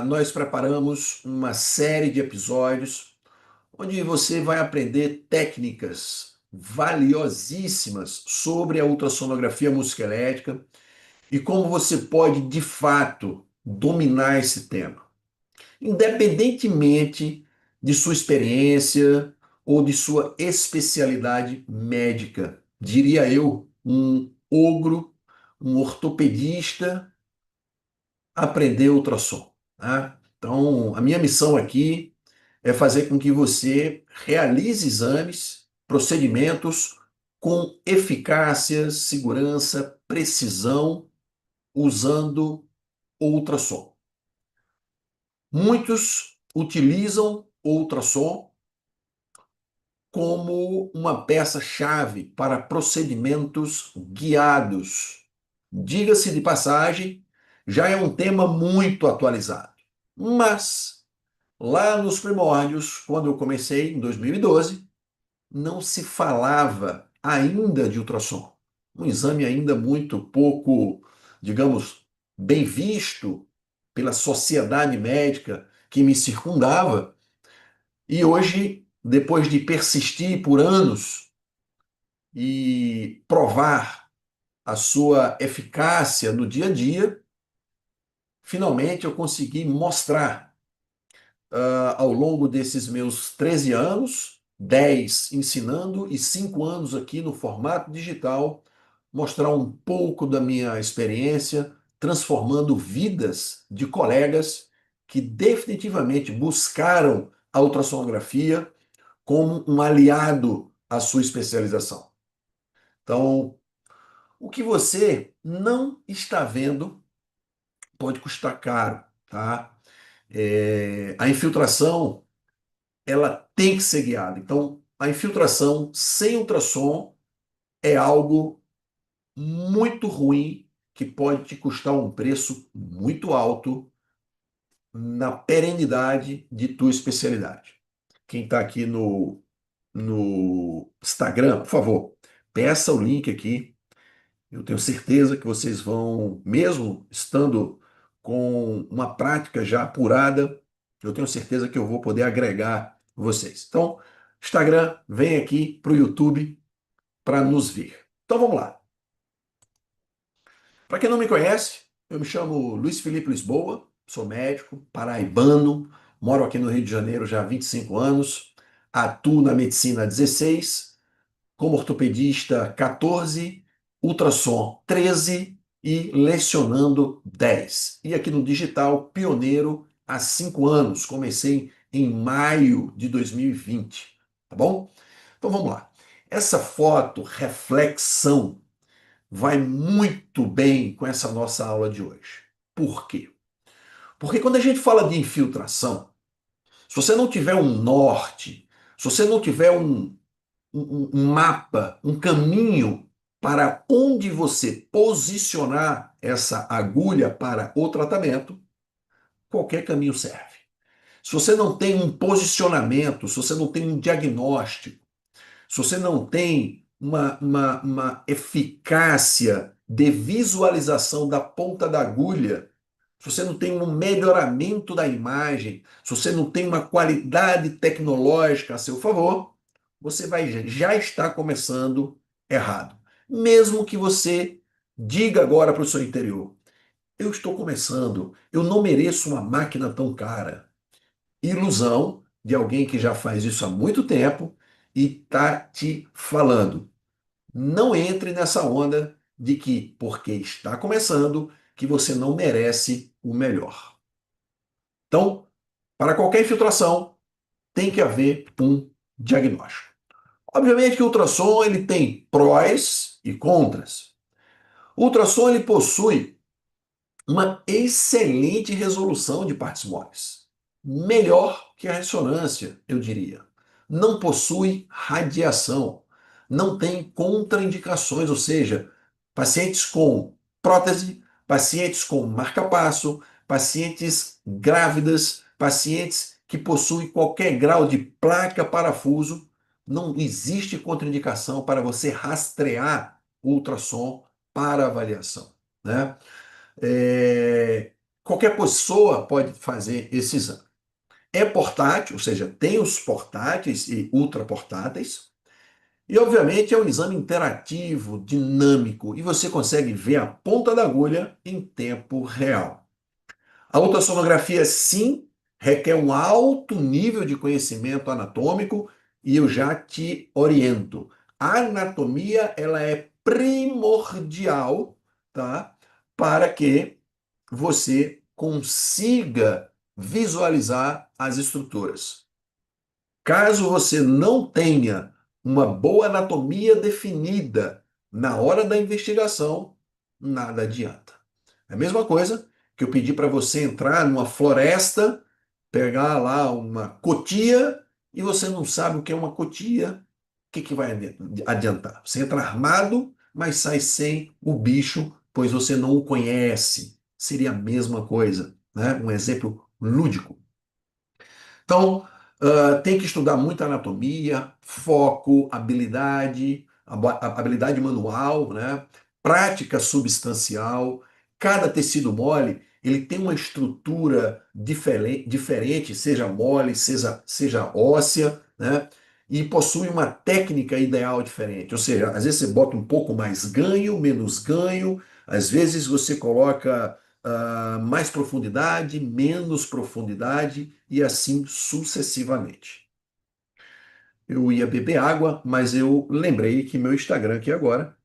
nós preparamos uma série de episódios onde você vai aprender técnicas valiosíssimas sobre a ultrassonografia musicoelétrica e como você pode, de fato, dominar esse tema, independentemente de sua experiência ou de sua especialidade médica. Diria eu, um ogro, um ortopedista aprender ultrassom, tá? Então, a minha missão aqui é fazer com que você realize exames, procedimentos com eficácia, segurança, precisão, usando ultrassom. Muitos utilizam o ultrassom como uma peça-chave para procedimentos guiados. Diga-se de passagem, já é um tema muito atualizado. Mas, lá nos primórdios, quando eu comecei, em 2012, não se falava ainda de ultrassom. Um exame ainda muito pouco, digamos, bem visto pela sociedade médica que me circundava. E hoje, depois de persistir por anos e provar a sua eficácia no dia a dia, finalmente eu consegui mostrar, ao longo desses meus 13 anos, 10 ensinando e 5 anos aqui no formato digital, mostrar um pouco da minha experiência, transformando vidas de colegas que definitivamente buscaram a ultrassonografia como um aliado à sua especialização. Então, o que você não está vendo pode custar caro, tá? A infiltração, ela tem que ser guiada. Então, a infiltração sem ultrassom é algo muito ruim que pode te custar um preço muito alto na perenidade de tua especialidade. Quem está aqui no Instagram, por favor, peça o link aqui. Eu tenho certeza que vocês vão, mesmo estando com uma prática já apurada, eu tenho certeza que eu vou poder agregar vocês. Então, Instagram, vem aqui para o YouTube para nos ver. Então vamos lá. Para quem não me conhece, eu me chamo Luiz Felipe Lisboa, sou médico, paraibano, moro aqui no Rio de Janeiro já há 25 anos, atuo na medicina há 16, como ortopedista 14, ultrassom 13 e lecionando 10. E aqui no digital, pioneiro há 5 anos, comecei em maio de 2020, tá bom? Então vamos lá. Essa foto reflexão vai muito bem com essa nossa aula de hoje. Por quê? Porque quando a gente fala de infiltração, se você não tiver um norte, se você não tiver um mapa, um caminho para onde você posicionar essa agulha para o tratamento, qualquer caminho serve. Se você não tem um posicionamento, se você não tem um diagnóstico, se você não tem uma eficácia de visualização da ponta da agulha, se você não tem um melhoramento da imagem, se você não tem uma qualidade tecnológica a seu favor, você vai já está começando errado. Mesmo que você diga agora para o seu interior, eu estou começando, eu não mereço uma máquina tão cara. Ilusão de alguém que já faz isso há muito tempo e está te falando. Não entre nessa onda de que, porque está começando, que você não merece o melhor. Então, para qualquer infiltração, tem que haver um diagnóstico. Obviamente que o ultrassom ele tem prós e contras. O ultrassom ele possui uma excelente resolução de partes moles. Melhor que a ressonância, eu diria. Não possui radiação. Não tem contraindicações, ou seja, pacientes com prótese, pacientes com marca-passo, pacientes grávidas, pacientes que possuem qualquer grau de placa-parafuso, não existe contraindicação para você rastrear o ultrassom para avaliação, né? qualquer pessoa pode fazer esse exame. É portátil, ou seja, tem os portáteis e ultraportáteis, e obviamente é um exame interativo, dinâmico, e você consegue ver a ponta da agulha em tempo real. A ultrassonografia, sim, requer um alto nível de conhecimento anatômico e eu já te oriento. A anatomia, ela é primordial, tá? Para que você consiga visualizar as estruturas. Caso você não tenha uma boa anatomia definida na hora da investigação, nada adianta. É a mesma coisa que eu pedi para você entrar numa floresta, pegar lá uma cotia e você não sabe o que é uma cotia, o que vai adiantar? Você entra armado, mas sai sem o bicho, pois você não o conhece. Seria a mesma coisa, né? Um exemplo lúdico. Então, tem que estudar muito anatomia, foco, habilidade, habilidade manual, né? Prática substancial. Cada tecido mole, ele tem uma estrutura diferente, seja mole, seja óssea, né? E possui uma técnica ideal diferente. Ou seja, às vezes você bota um pouco mais ganho, menos ganho, às vezes você coloca mais profundidade, menos profundidade e assim sucessivamente. Eu ia beber água, mas eu lembrei que meu Instagram aqui agora,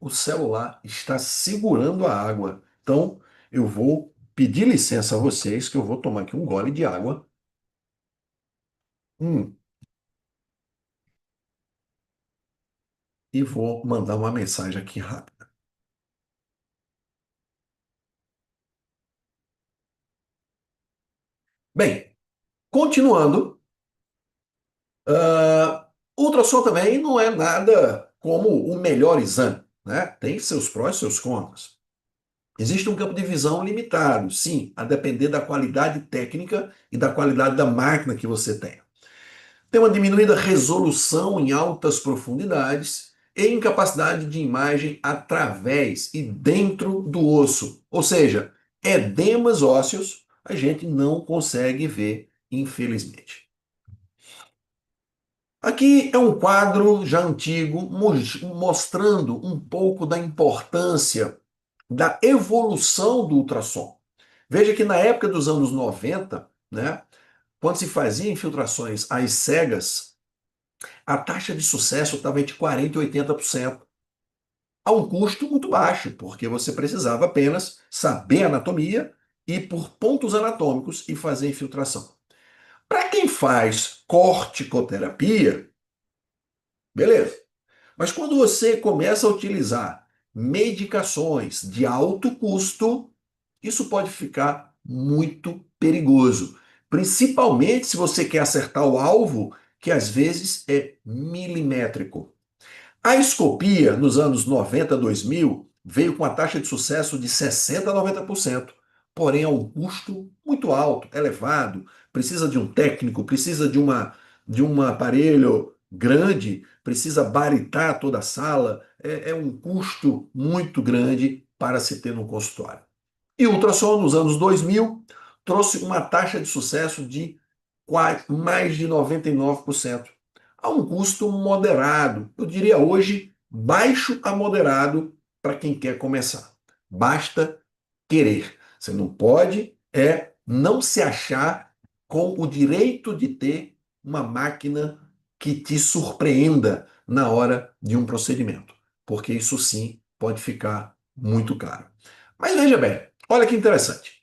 o celular está segurando a água. Então eu vou pedir licença a vocês que eu vou tomar aqui um gole de água. Hum, e vou mandar uma mensagem aqui rápida. Bem, continuando, ultrassom também não é nada como o melhor exame, né? Tem seus prós e seus contras. Existe um campo de visão limitado, sim, a depender da qualidade técnica e da qualidade da máquina que você tem. Tem uma diminuída resolução em altas profundidades e incapacidade de imagem através e dentro do osso. Ou seja, edemas ósseos a gente não consegue ver, infelizmente. Aqui é um quadro já antigo mostrando um pouco da importância da evolução do ultrassom. Veja que na época dos anos 90, né, quando se fazia infiltrações às cegas, a taxa de sucesso estava entre 40% e 80%, a um custo muito baixo, porque você precisava apenas saber anatomia e por pontos anatômicos e fazer infiltração. Para quem faz corticoterapia, beleza. Mas quando você começa a utilizar medicações de alto custo, isso pode ficar muito perigoso, principalmente se você quer acertar o alvo, que às vezes é milimétrico. A escopia, nos anos 90, 2000, veio com a taxa de sucesso de 60% a 90%, porém a um custo muito alto, elevado, precisa de um técnico, precisa de um aparelho grande, precisa baritar toda a sala, é um custo muito grande para se ter no consultório. E o ultrassom, nos anos 2000, trouxe uma taxa de sucesso de quase mais de 99%, a um custo moderado, eu diria hoje baixo a moderado para quem quer começar. Basta querer. Você não pode não se achar com o direito de ter uma máquina que te surpreenda na hora de um procedimento, porque isso sim pode ficar muito caro. Mas veja bem, olha que interessante.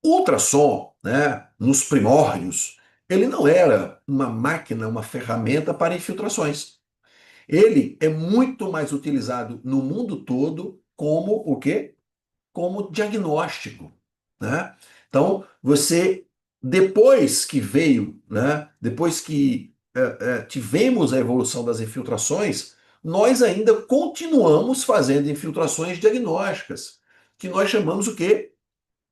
O ultrassom, né, nos primórdios, ele não era uma máquina, uma ferramenta para infiltrações. Ele é muito mais utilizado no mundo todo como o quê? Como diagnóstico, né? Então, você, depois que veio, né, depois que tivemos a evolução das infiltrações, nós ainda continuamos fazendo infiltrações diagnósticas, que nós chamamos o quê?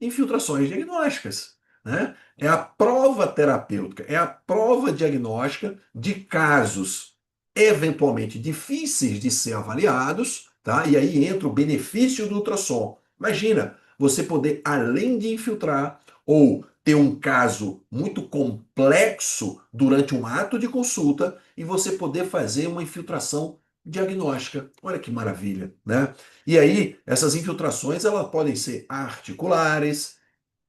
Infiltrações diagnósticas, né? É a prova terapêutica, é a prova diagnóstica de casos eventualmente difíceis de ser avaliados, tá? E aí entra o benefício do ultrassom. Imagina, você poder, além de infiltrar ou ter um caso muito complexo durante um ato de consulta e você poder fazer uma infiltração diagnóstica. Olha que maravilha, né? E aí, essas infiltrações elas podem ser articulares,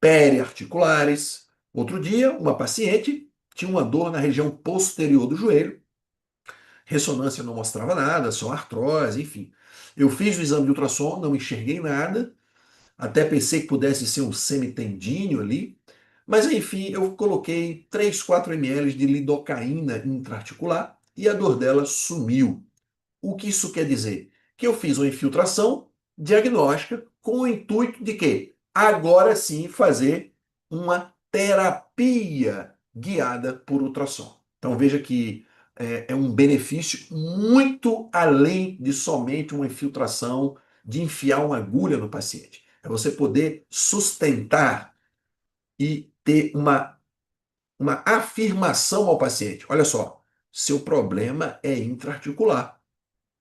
periarticulares. Outro dia, uma paciente tinha uma dor na região posterior do joelho, ressonância não mostrava nada, só artrose, enfim. Eu fiz o exame de ultrassom, não enxerguei nada, até pensei que pudesse ser um semitendíneo ali, mas enfim, eu coloquei 3, 4 ml de lidocaína intraarticular e a dor dela sumiu. O que isso quer dizer? Que eu fiz uma infiltração diagnóstica com o intuito de quê? Agora sim fazer uma terapia guiada por ultrassom. Então veja que é um benefício muito além de somente uma infiltração, de enfiar uma agulha no paciente. É você poder sustentar e ter uma afirmação ao paciente. Olha só, seu problema é intraarticular.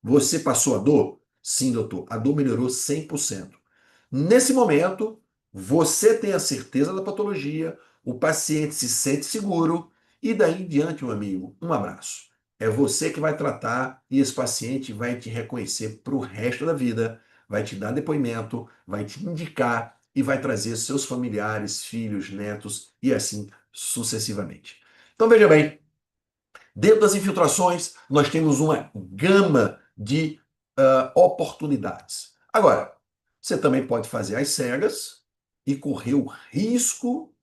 Você passou a dor? Sim, doutor. A dor melhorou 100%. Nesse momento, você tem a certeza da patologia, o paciente se sente seguro e daí em diante, meu amigo, um abraço. É você que vai tratar e esse paciente vai te reconhecer para o resto da vida, vai te dar depoimento, vai te indicar e vai trazer seus familiares, filhos, netos e assim sucessivamente. Então veja bem, dentro das infiltrações, nós temos uma gama de oportunidades. Agora, você também pode fazer às cegas e correr o risco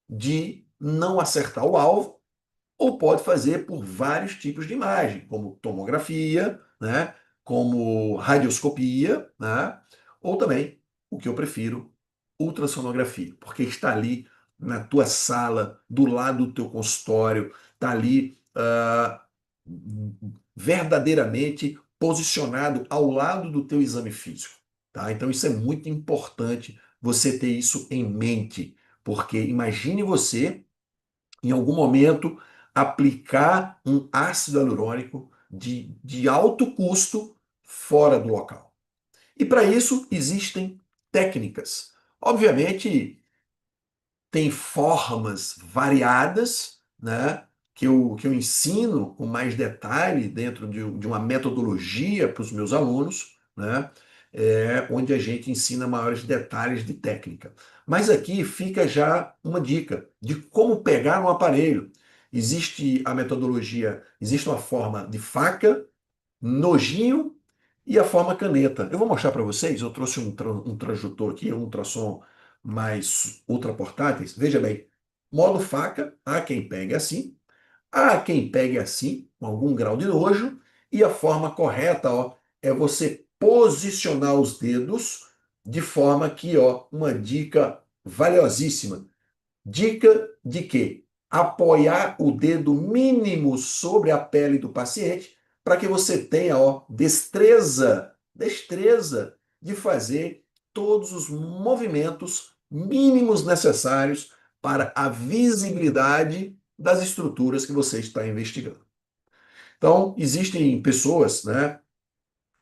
de não acertar o alvo, ou pode fazer por vários tipos de imagem, como tomografia, né, como radioscopia, né, ou também, o que eu prefiro, ultrassonografia, porque está ali na tua sala, do lado do teu consultório, está ali verdadeiramente posicionado ao lado do teu exame físico, tá? Então isso é muito importante você ter isso em mente, porque imagine você em algum momento aplicar um ácido hialurônico de alto custo fora do local. E para isso existem técnicas. Obviamente, tem formas variadas, né, que eu ensino com mais detalhe dentro de uma metodologia para os meus alunos, né, onde a gente ensina maiores detalhes de técnica. Mas aqui fica já uma dica de como pegar no aparelho. Existe a metodologia, existe uma forma de faca, nojinho e a forma caneta. Eu vou mostrar para vocês, eu trouxe um transdutor aqui, um ultrassom mais ultraportáteis. Veja bem, modo faca, há quem pegue assim, há quem pegue assim, com algum grau de nojo, e a forma correta, ó, é você posicionar os dedos de forma que, ó, uma dica valiosíssima. Dica de que apoiar o dedo mínimo sobre a pele do paciente para que você tenha, ó, destreza de fazer todos os movimentos mínimos necessários para a visibilidade das estruturas que você está investigando. Então, existem pessoas, né,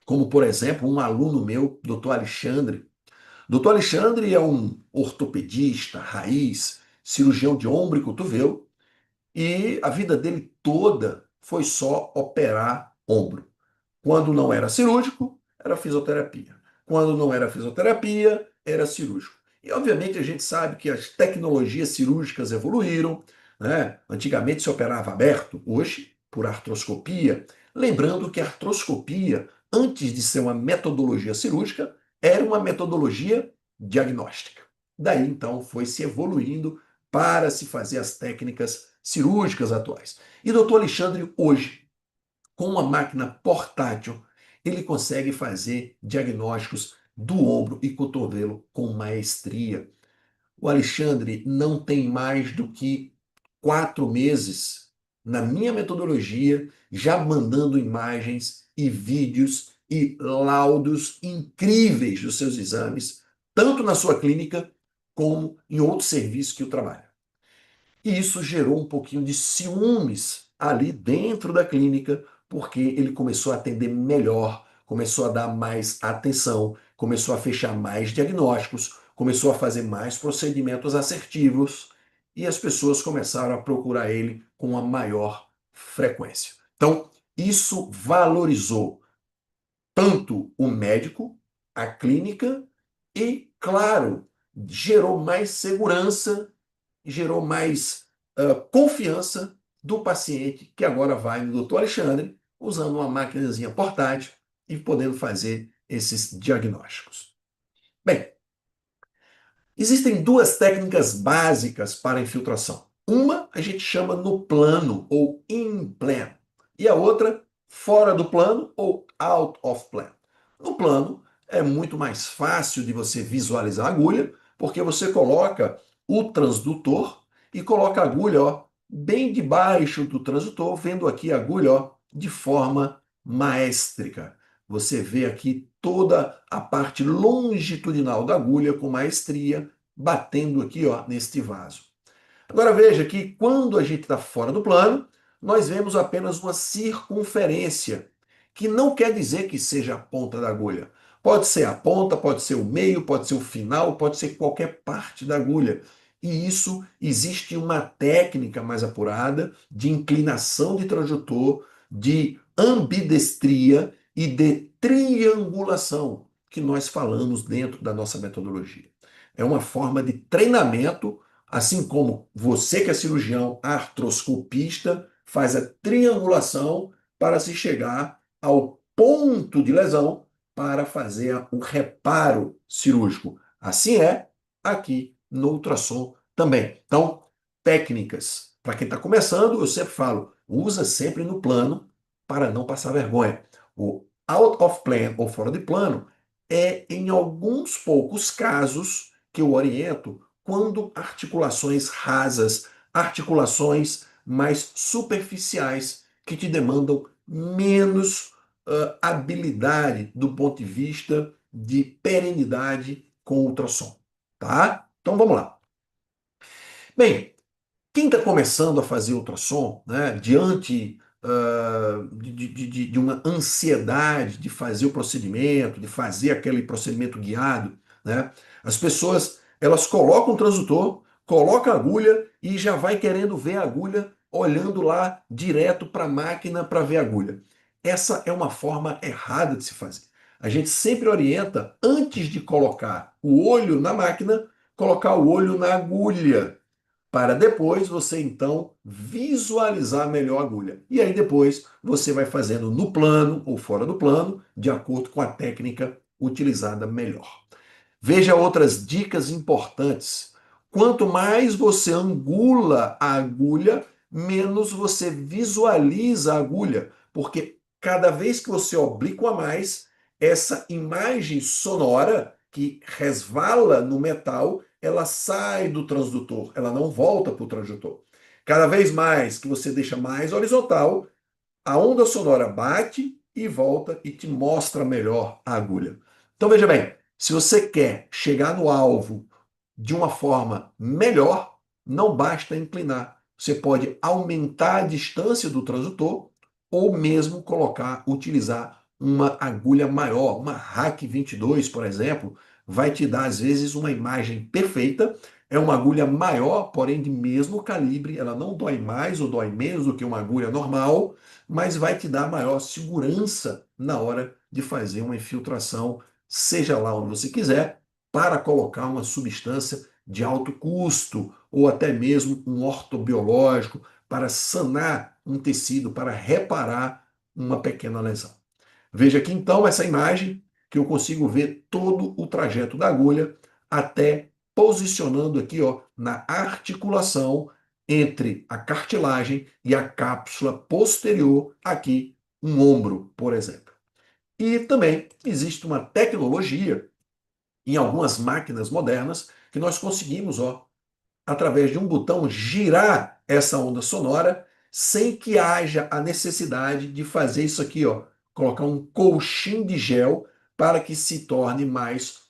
como por exemplo, um aluno meu, Dr. Alexandre. Dr. Alexandre é um ortopedista, raiz, cirurgião de ombro e cotovelo, e a vida dele toda foi só operar ombro. Quando não era cirúrgico, era fisioterapia. Quando não era fisioterapia, era cirúrgico. E obviamente a gente sabe que as tecnologias cirúrgicas evoluíram, né? Antigamente se operava aberto, hoje por artroscopia. Lembrando que a artroscopia, antes de ser uma metodologia cirúrgica, era uma metodologia diagnóstica. Daí então foi se evoluindo para se fazer as técnicas cirúrgicas atuais. E doutor Alexandre hoje com uma máquina portátil, ele consegue fazer diagnósticos do ombro e cotovelo com maestria. O Alexandre não tem mais do que 4 meses na minha metodologia, já mandando imagens e vídeos e laudos incríveis dos seus exames, tanto na sua clínica como em outros serviços que o trabalha. E isso gerou um pouquinho de ciúmes ali dentro da clínica, porque ele começou a atender melhor, começou a dar mais atenção, começou a fechar mais diagnósticos, começou a fazer mais procedimentos assertivos e as pessoas começaram a procurar ele com uma maior frequência. Então, isso valorizou tanto o médico, a clínica e, claro, gerou mais segurança, gerou mais confiança do paciente que agora vai no doutor Alexandre usando uma maquinazinha portátil e podendo fazer esses diagnósticos. Bem, existem duas técnicas básicas para a infiltração. Uma a gente chama no plano ou in plan, e a outra fora do plano ou out of plan. No plano é muito mais fácil de você visualizar a agulha, porque você coloca o transdutor e coloca a agulha, ó, bem debaixo do transdutor, vendo aqui a agulha, ó, de forma maestrica. Você vê aqui toda a parte longitudinal da agulha com maestria, batendo aqui, ó, neste vaso. Agora veja que quando a gente está fora do plano, nós vemos apenas uma circunferência, que não quer dizer que seja a ponta da agulha. Pode ser a ponta, pode ser o meio, pode ser o final, pode ser qualquer parte da agulha. E isso existe uma técnica mais apurada de inclinação de transdutor, de ambidestria e de triangulação que nós falamos dentro da nossa metodologia. É uma forma de treinamento. Assim como você que é cirurgião artroscopista faz a triangulação para se chegar ao ponto de lesão para fazer o reparo cirúrgico. Assim é aqui no ultrassom também. Então, técnicas. Para quem está começando, eu sempre falo, usa sempre no plano para não passar vergonha. O out of plan ou fora de plano é em alguns poucos casos que eu oriento quando articulações rasas, articulações mais superficiais, que te demandam menos habilidade do ponto de vista de perenidade com ultrassom. Tá? Então vamos lá. Bem, quem está começando a fazer ultrassom, né, diante de uma ansiedade de fazer o procedimento, de fazer aquele procedimento guiado, né, as pessoas elas colocam o transdutor, colocam a agulha e já vai querendo ver a agulha, olhando lá direto para a máquina para ver a agulha. Essa é uma forma errada de se fazer. A gente sempre orienta, antes de colocar o olho na máquina, colocar o olho na agulha para depois você então visualizar melhor a agulha. E aí depois você vai fazendo no plano ou fora do plano, de acordo com a técnica utilizada melhor. Veja outras dicas importantes. Quanto mais você angula a agulha, menos você visualiza a agulha, porque cada vez que você obliqua mais, essa imagem sonora que resvala no metal, ela sai do transdutor, ela não volta para o transdutor. Cada vez mais que você deixa mais horizontal, a onda sonora bate e volta e te mostra melhor a agulha. Então veja bem, se você quer chegar no alvo de uma forma melhor, não basta inclinar. Você pode aumentar a distância do transdutor ou mesmo utilizar uma agulha maior, uma RAC 22, por exemplo, vai te dar às vezes uma imagem perfeita. É uma agulha maior, porém de mesmo calibre, ela não dói mais ou dói menos do que uma agulha normal, mas vai te dar maior segurança na hora de fazer uma infiltração, seja lá onde você quiser, para colocar uma substância de alto custo ou até mesmo um ortobiológico para sanar um tecido, para reparar uma pequena lesão. Veja aqui então essa imagem que eu consigo ver todo o trajeto da agulha até posicionando aqui, ó, na articulação entre a cartilagem e a cápsula posterior, aqui um ombro, por exemplo. E também existe uma tecnologia em algumas máquinas modernas que nós conseguimos, ó, através de um botão, girar essa onda sonora sem que haja a necessidade de fazer isso aqui, ó, colocar um colchinho de gel para que se torne mais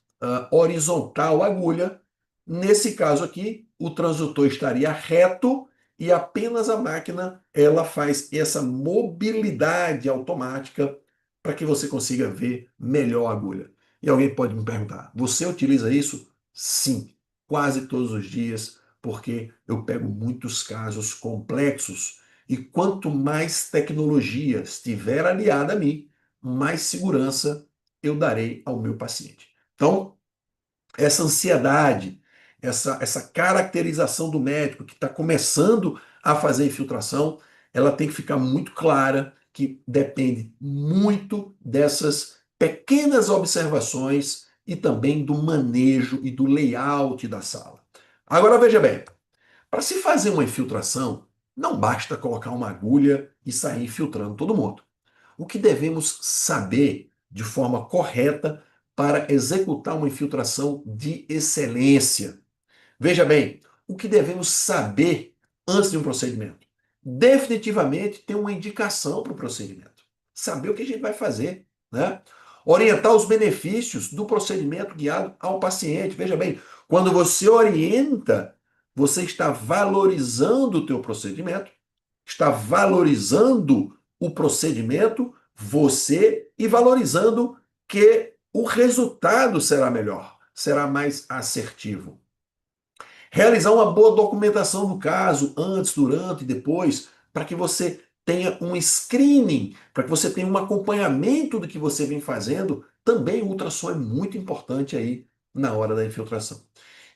horizontal a agulha. Nesse caso aqui, o transdutor estaria reto e apenas a máquina ela faz essa mobilidade automática para que você consiga ver melhor a agulha. E alguém pode me perguntar: você utiliza isso? Sim, quase todos os dias, porque eu pego muitos casos complexos e quanto mais tecnologia estiver aliada a mim, mais segurança eu darei ao meu paciente. Então, essa ansiedade, essa caracterização do médico que está começando a fazer infiltração, ela tem que ficar muito clara que depende muito dessas pequenas observações e também do manejo e do layout da sala. Agora veja bem, para se fazer uma infiltração, não basta colocar uma agulha e sair infiltrando todo mundo. O que devemos saber de forma correta para executar uma infiltração de excelência? Veja bem, o que devemos saber antes de um procedimento? Definitivamente ter uma indicação para o procedimento. Saber o que a gente vai fazer, né? Orientar os benefícios do procedimento guiado ao paciente. Veja bem, quando você orienta, você está valorizando o teu procedimento, está valorizando o procedimento, você, e valorizando que o resultado será melhor, será mais assertivo. Realizar uma boa documentação do caso, antes, durante e depois, para que você tenha um screening, para que você tenha um acompanhamento do que você vem fazendo. Também o ultrassom é muito importante aí na hora da infiltração.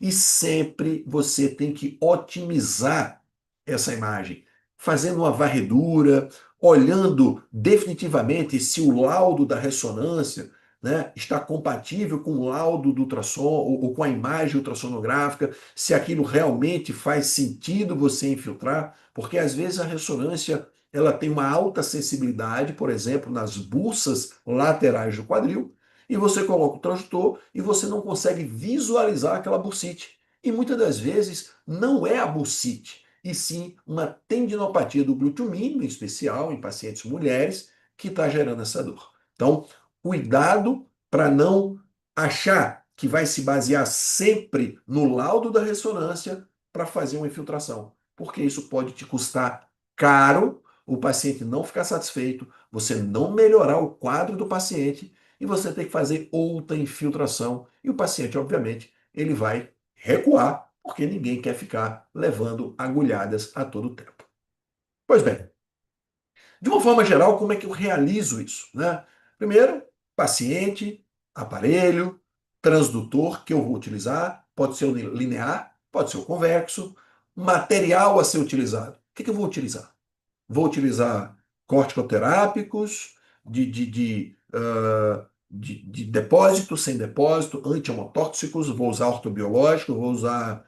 E sempre você tem que otimizar essa imagem, fazendo uma varredura, olhando definitivamente se o laudo da ressonância, né, está compatível com o laudo do ultrassom ou com a imagem ultrassonográfica, se aquilo realmente faz sentido você infiltrar, porque às vezes a ressonância ela tem uma alta sensibilidade, por exemplo, nas buças laterais do quadril, e você coloca o transdutor e você não consegue visualizar aquela bursite. E muitas das vezes não é a bursite, e sim uma tendinopatia do glúteo mínimo, em especial em pacientes mulheres, que está gerando essa dor. Então, cuidado para não achar que vai se basear sempre no laudo da ressonância para fazer uma infiltração, porque isso pode te custar caro, o paciente não ficar satisfeito, você não melhorar o quadro do paciente e você tem que fazer outra infiltração e o paciente, obviamente, ele vai recuar, porque ninguém quer ficar levando agulhadas a todo tempo. Pois bem, de uma forma geral, como é que eu realizo isso, né? Primeiro, paciente, aparelho, transdutor que eu vou utilizar, pode ser o linear, pode ser o convexo, material a ser utilizado. O que eu vou utilizar? Vou utilizar corticoterápicos, de depósito, sem depósito, antiemotóxicos, vou usar ortobiológico, vou usar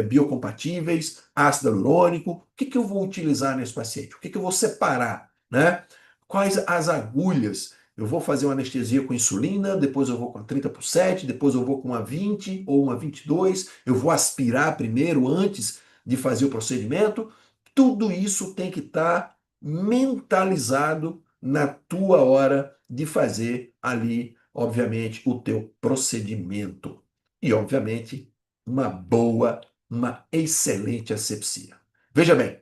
biocompatíveis, ácido hialurônico. O que eu vou utilizar nesse paciente? O que eu vou separar, né? Quais as agulhas? Eu vou fazer uma anestesia com insulina, depois eu vou com a 30/7, depois eu vou com uma 20 ou uma 22, eu vou aspirar primeiro antes de fazer o procedimento. Tudo isso tem que estar mentalizado na tua hora de fazer ali, obviamente, o teu procedimento. E, obviamente, uma excelente asepsia. Veja bem,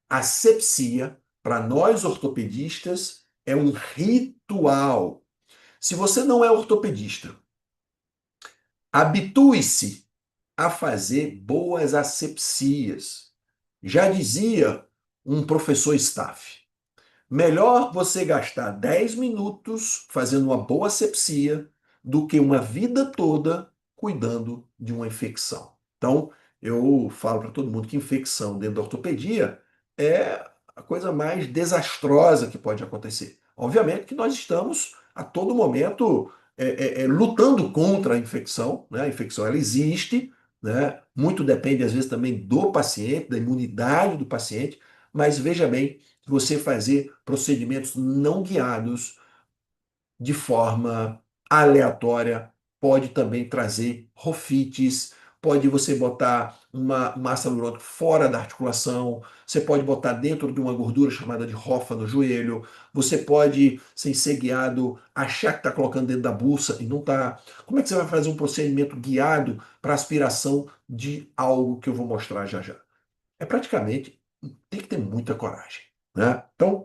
asepsia, para nós ortopedistas, é um ritual. Se você não é ortopedista, habitue-se a fazer boas asepsias. Já dizia um professor staff, melhor você gastar 10 minutos fazendo uma boa asepsia do que uma vida toda cuidando de uma infecção. Então, eu falo para todo mundo que infecção dentro da ortopedia é a coisa mais desastrosa que pode acontecer. Obviamente que nós estamos a todo momento lutando contra a infecção, né? A infecção ela existe, né? Muito depende às vezes também do paciente, da imunidade do paciente, mas veja bem, você fazer procedimentos não guiados de forma aleatória pode também trazer rofites, pode você botar uma massa hialurônica fora da articulação, você pode botar dentro de uma gordura chamada de rofa no joelho, você pode, sem ser guiado, achar que está colocando dentro da bolsa e não está. Como é que você vai fazer um procedimento guiado para aspiração de algo que eu vou mostrar já já? É praticamente, tem que ter muita coragem, né? Então,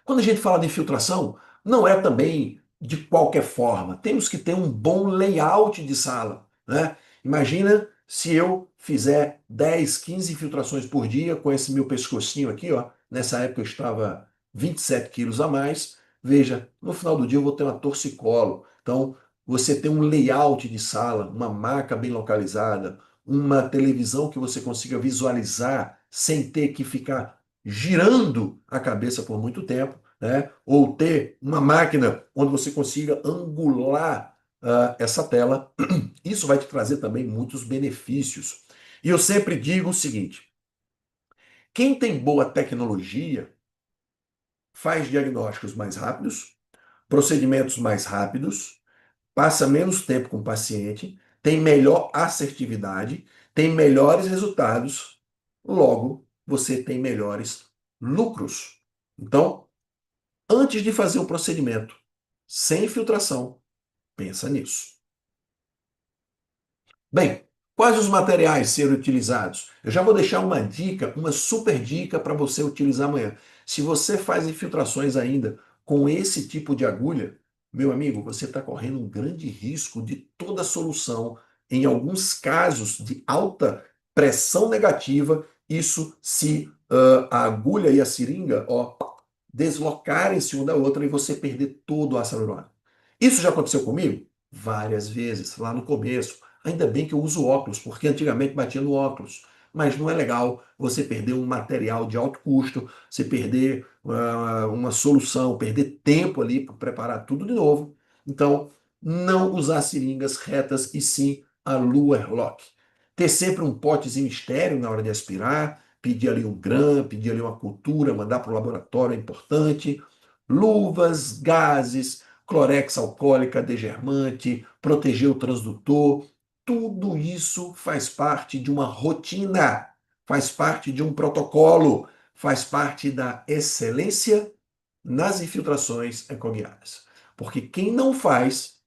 quando a gente fala de infiltração, não é também de qualquer forma. Temos que ter um bom layout de sala, né? Imagina se eu fizer 10, 15 infiltrações por dia com esse meu pescocinho aqui, ó. Nessa época eu estava 27 quilos a mais. Veja, no final do dia eu vou ter uma torcicolo. Então, você tem um layout de sala, uma maca bem localizada, uma televisão que você consiga visualizar sem ter que ficar girando a cabeça por muito tempo, né? Ou ter uma máquina onde você consiga angular essa tela. Isso vai te trazer também muitos benefícios. E eu sempre digo o seguinte: quem tem boa tecnologia faz diagnósticos mais rápidos, procedimentos mais rápidos, passa menos tempo com o paciente, tem melhor assertividade, tem melhores resultados, logo você tem melhores lucros. Então, antes de fazer o procedimento sem infiltração, pensa nisso. Bem, quais os materiais serem utilizados? Eu já vou deixar uma dica, uma super dica para você utilizar amanhã. Se você faz infiltrações ainda com esse tipo de agulha, meu amigo, você está correndo um grande risco de toda a solução. Em alguns casos de alta pressão negativa, isso se a agulha e a seringa, ó, deslocarem-se uma da outra e você perder todo o ácido hialurônico. Isso já aconteceu comigo? Várias vezes, lá no começo. Ainda bem que eu uso óculos, porque antigamente batia no óculos. Mas não é legal você perder um material de alto custo, você perder uma solução, perder tempo ali para preparar tudo de novo. Então, não usar seringas retas e sim a Luer Lock. Ter sempre um potezinho estéreo na hora de aspirar, pedir ali um gram, pedir ali uma cultura, mandar para o laboratório é importante. Luvas, gases, clorex alcoólica, degermante, proteger o transdutor. Tudo isso faz parte de uma rotina, faz parte de um protocolo, faz parte da excelência nas infiltrações ecoguiadas. Porque quem não faz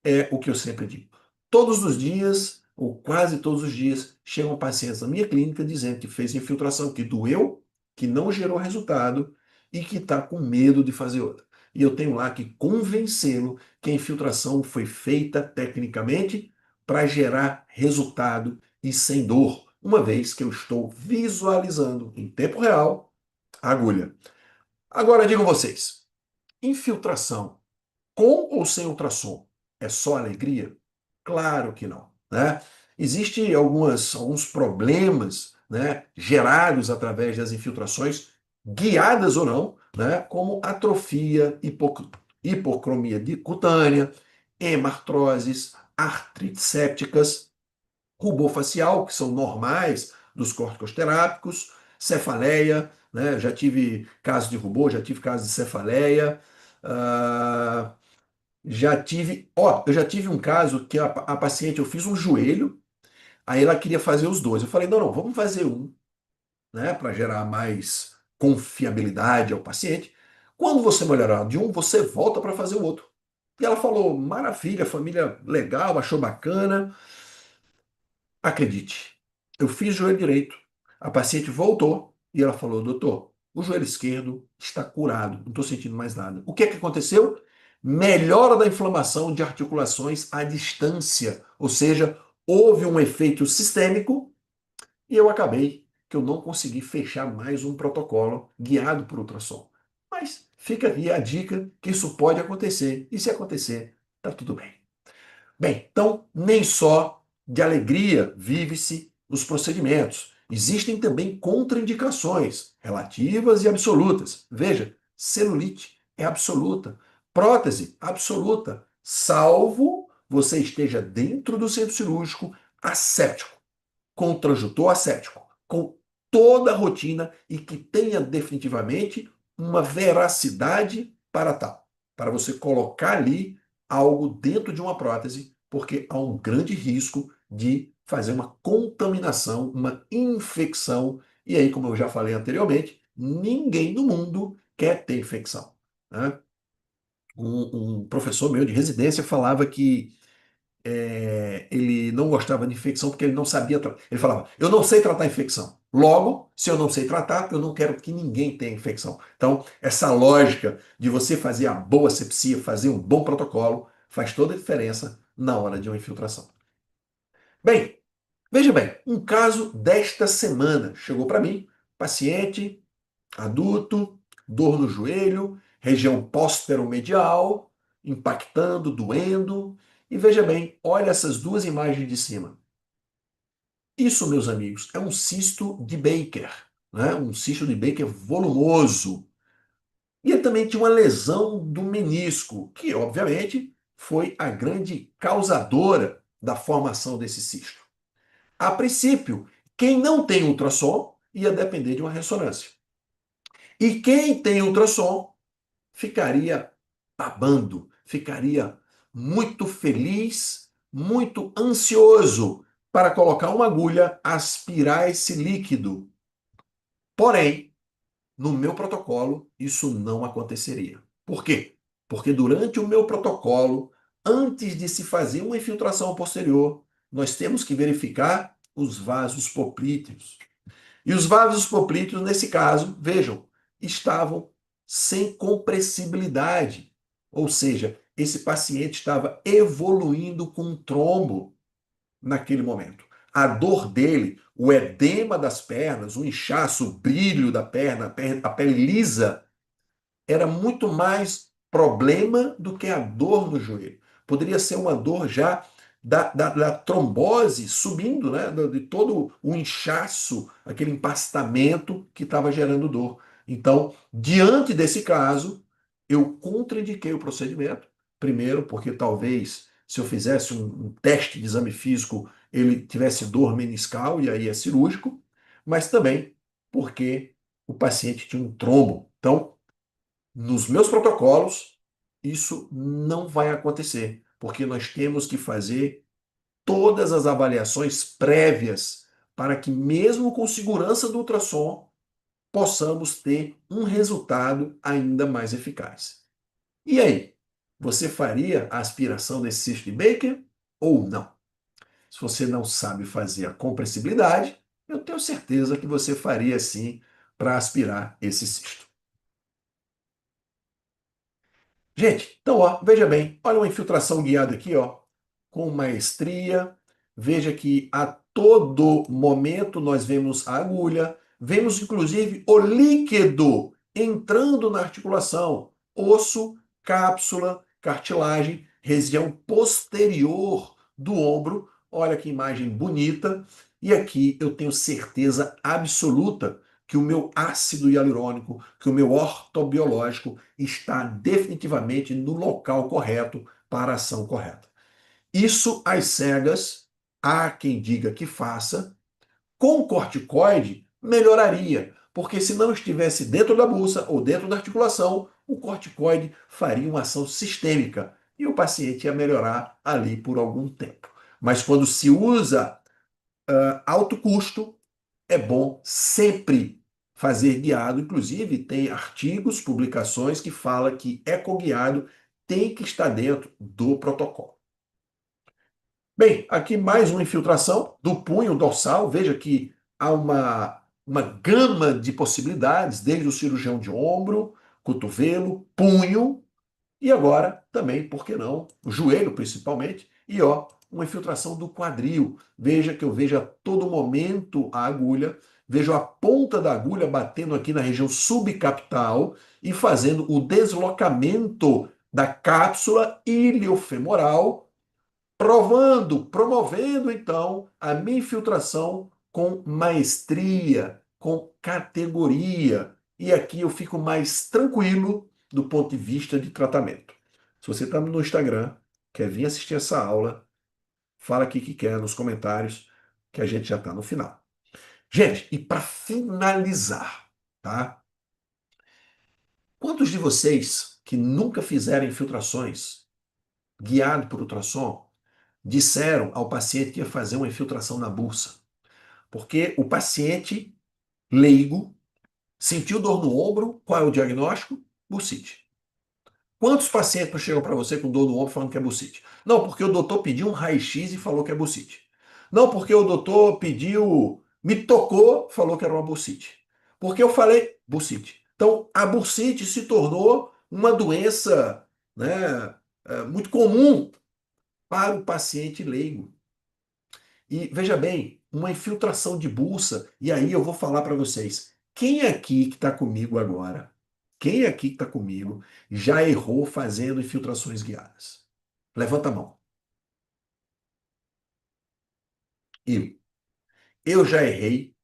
é o que eu sempre digo. Todos os dias, ou quase todos os dias, chegam pacientes na minha clínica dizendo que fez infiltração, que doeu, que não gerou resultado e que está com medo de fazer outra. E eu tenho lá que convencê-lo que a infiltração foi feita tecnicamente para gerar resultado e sem dor, uma vez que eu estou visualizando em tempo real a agulha. Agora digam vocês, infiltração com ou sem ultrassom, é só alegria? Claro que não, né? Existem alguns problemas, né, gerados através das infiltrações, guiadas ou não, né, como atrofia, hipocromia cutânea, hemartroses, artrites sépticas, rubor facial, que são normais dos corticosterápicos, cefaleia, né? Já tive casos de rubor, já tive casos de cefaleia, ah, eu já tive um caso que a paciente, eu fiz um joelho, aí ela queria fazer os dois. Eu falei, não, não, vamos fazer um, né, para gerar mais confiabilidade ao paciente. Quando você melhorar de um, você volta para fazer o outro. E ela falou, maravilha, família legal, achou bacana. Acredite, eu fiz joelho direito. A paciente voltou e ela falou, doutor, o joelho esquerdo está curado, não estou sentindo mais nada. O que é que aconteceu? Melhora da inflamação de articulações à distância, ou seja, houve um efeito sistêmico e eu acabei que eu não consegui fechar mais um protocolo guiado por ultrassom. Mas fica aqui a dica que isso pode acontecer e se acontecer, tá tudo bem. Bem, então, nem só de alegria vive-se os procedimentos. Existem também contraindicações relativas e absolutas. Veja, celulite é absoluta, prótese absoluta, salvo você esteja dentro do centro cirúrgico asséptico, com transdutor asséptico, com toda a rotina e que tenha definitivamente uma veracidade para tal, para você colocar ali algo dentro de uma prótese, porque há um grande risco de fazer uma contaminação, uma infecção, e aí, como eu já falei anteriormente, ninguém no mundo quer ter infecção, né? Um professor meu de residência falava que ele não gostava de infecção porque ele não sabia tratar. Ele falava, eu não sei tratar infecção. Logo, se eu não sei tratar, eu não quero que ninguém tenha infecção. Então, essa lógica de você fazer a boa asepsia, fazer um bom protocolo, faz toda a diferença na hora de uma infiltração. Bem, veja bem, um caso desta semana chegou para mim, paciente, adulto, dor no joelho, região póstero-medial, impactando, doendo. E veja bem, olha essas duas imagens de cima. Isso, meus amigos, é um cisto de Baker, né? Um cisto de Baker volumoso. E ele também tinha uma lesão do menisco, que obviamente foi a grande causadora da formação desse cisto. A princípio, quem não tem ultrassom ia depender de uma ressonância. E quem tem ultrassom ficaria babando, ficaria muito feliz, muito ansioso para colocar uma agulha, aspirar esse líquido. Porém, no meu protocolo, isso não aconteceria. Por quê? Porque durante o meu protocolo, antes de se fazer uma infiltração posterior, nós temos que verificar os vasos poplíteos. E os vasos poplíteos, nesse caso, vejam, estavam sem compressibilidade. Ou seja, esse paciente estava evoluindo com um trombo naquele momento. A dor dele, o edema das pernas, o inchaço, o brilho da perna, a pele lisa, era muito mais problema do que a dor no joelho. Poderia ser uma dor já da trombose subindo, né? De todo o inchaço, aquele empastamento que estava gerando dor. Então, diante desse caso, eu contraindiquei o procedimento. Primeiro, porque talvez se eu fizesse um teste de exame físico, ele tivesse dor meniscal e aí é cirúrgico, mas também porque o paciente tinha um trombo. Então, nos meus protocolos, isso não vai acontecer, porque nós temos que fazer todas as avaliações prévias para que, mesmo com segurança do ultrassom, possamos ter um resultado ainda mais eficaz. E aí, você faria a aspiração desse cisto de Baker ou não? Se você não sabe fazer a compressibilidade, eu tenho certeza que você faria sim para aspirar esse cisto. Gente, então, ó, veja bem, olha uma infiltração guiada aqui, ó, com maestria. Veja que a todo momento nós vemos a agulha, vemos inclusive o líquido entrando na articulação, osso, cápsula, cartilagem, região posterior do ombro. Olha que imagem bonita. E aqui eu tenho certeza absoluta que o meu ácido hialurônico, que o meu ortobiológico está definitivamente no local correto para a ação correta. Isso às cegas, há quem diga que faça, com corticoide melhoraria, porque se não estivesse dentro da bolsa ou dentro da articulação, o corticoide faria uma ação sistêmica e o paciente ia melhorar ali por algum tempo. Mas quando se usa alto custo, é bom sempre fazer guiado. Inclusive, tem artigos, publicações que falam que ecoguiado tem que estar dentro do protocolo. Bem, aqui mais uma infiltração do punho dorsal. Veja que há uma gama de possibilidades, desde o cirurgião de ombro, cotovelo, punho, e agora também, por que não, o joelho principalmente, e ó, uma infiltração do quadril. Veja que eu vejo a todo momento a agulha, vejo a ponta da agulha batendo aqui na região subcapital e fazendo o deslocamento da cápsula iliofemoral, provando, promovendo então a minha infiltração com maestria, com categoria. E aqui eu fico mais tranquilo do ponto de vista de tratamento. Se você está no Instagram, quer vir assistir essa aula, fala aqui que quer nos comentários, que a gente já está no final. Gente, e para finalizar, tá? Quantos de vocês que nunca fizeram infiltrações guiado por ultrassom disseram ao paciente que ia fazer uma infiltração na bolsa? Porque o paciente leigo sentiu dor no ombro, qual é o diagnóstico? Bursite. Quantos pacientes não chegam para você com dor no ombro falando que é bursite? Não, porque o doutor pediu um raio-x e falou que é bursite. Não, porque o doutor pediu, me tocou, falou que era uma bursite. Porque eu falei bursite. Então, a bursite se tornou uma doença, né, muito comum para o paciente leigo. E veja bem, uma infiltração de bolsa, e aí eu vou falar para vocês, quem aqui que está comigo agora, quem aqui que está comigo já errou fazendo infiltrações guiadas? Levanta a mão. Eu. Eu já errei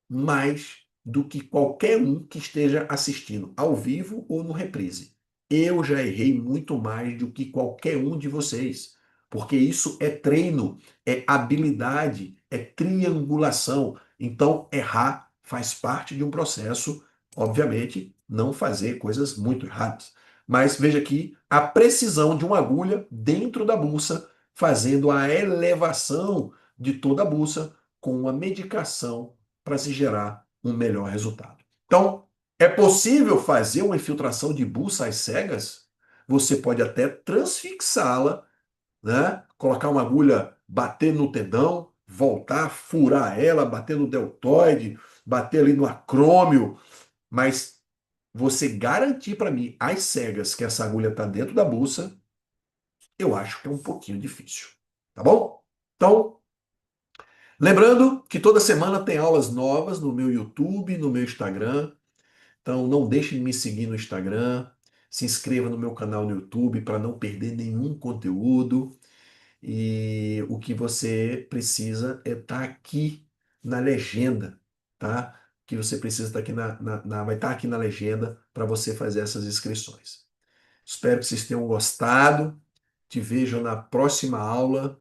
mais do que qualquer um que esteja assistindo ao vivo ou no reprise. Eu já errei muito mais do que qualquer um de vocês, porque isso é treino, é habilidade, é triangulação. Então, errar faz parte de um processo, obviamente, não fazer coisas muito erradas. Mas veja aqui a precisão de uma agulha dentro da bolsa, fazendo a elevação de toda a bolsa com uma medicação para se gerar um melhor resultado. Então, é possível fazer uma infiltração de bolsa às cegas? Você pode até transfixá-la, né? Colocar uma agulha, bater no tendão, voltar, furar ela, bater no deltoide, bater ali no acrômio, mas você garantir para mim às cegas que essa agulha está dentro da bolsa, eu acho que é um pouquinho difícil. Tá bom? Então, lembrando que toda semana tem aulas novas no meu YouTube, no meu Instagram. Então não deixe de me seguir no Instagram, se inscreva no meu canal no YouTube para não perder nenhum conteúdo. E o que você precisa é estar aqui na legenda, tá? O que você precisa estar aqui vai estar aqui na legenda para você fazer essas inscrições. Espero que vocês tenham gostado. Te vejo na próxima aula.